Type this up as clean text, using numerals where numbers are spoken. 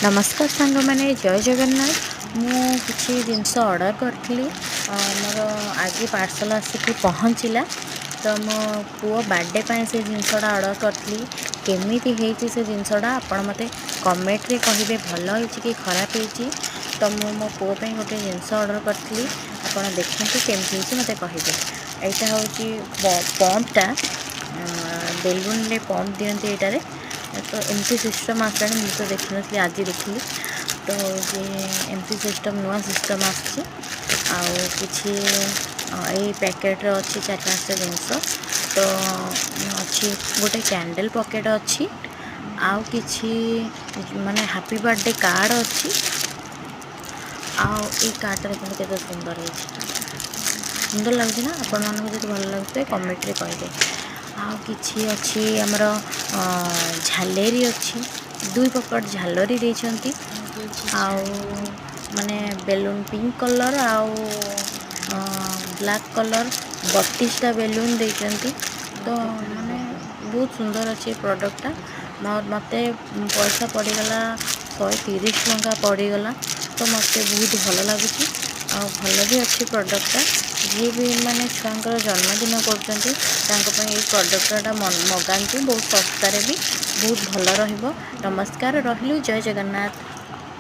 नमस्कार सांग मैंने जय जगन्नाथ मु किसी जिनस ऑर्डर करी मोर आज पार्सल आसिक पहुँचला तो मो पुओ बर्थडे से जिनसटा ऑर्डर करी केमी से जिनसटा आपण मत कमेंट रे कहे भल हो कि खराब हो तो मो पुओ गोटे जिनस ऑर्डर करी आप देखते केमी मत कहे यहाँ हूँ पंपटा बेलून रे पंप दिखती यहाँ तो एमती सिस्टम आसानी मुझे तो देखी नी आज देखी तो एमती सिस्टम नुआ सिस्टम आछि पैकेट्रे अच्छी 4-5टा जिनस तो अच्छी गोटे कैंडल पॉकेट अच्छी आउ कि माने हैप्पी बर्थडे कार्ड अच्छी आई कार्डटा देखते के सुंदर है सुंदर लगे ना आपण मानक जो भल लगे कमेंट रे कहे कि अच्छी आमर झालेरी अच्छी 2 पॉकेट झालरी देछंती आउ माने बेलून पिंक कलर आउ ब्लैक कलर 32टा बेलून देछंती तो माने बहुत सुंदर अच्छे प्रोडक्टटा मत पैसा पड़गला 130 टंका पड़गला तो मत बहुत भल लगे भल भी अच्छी प्रोडक्टटा जी भी माने छुआंकर जन्मदिन कर प्रोडक्टटा मगाती बहुत सस्तार भी बहुत भल रहिबो। नमस्कार रहिलु जय जगन्नाथ।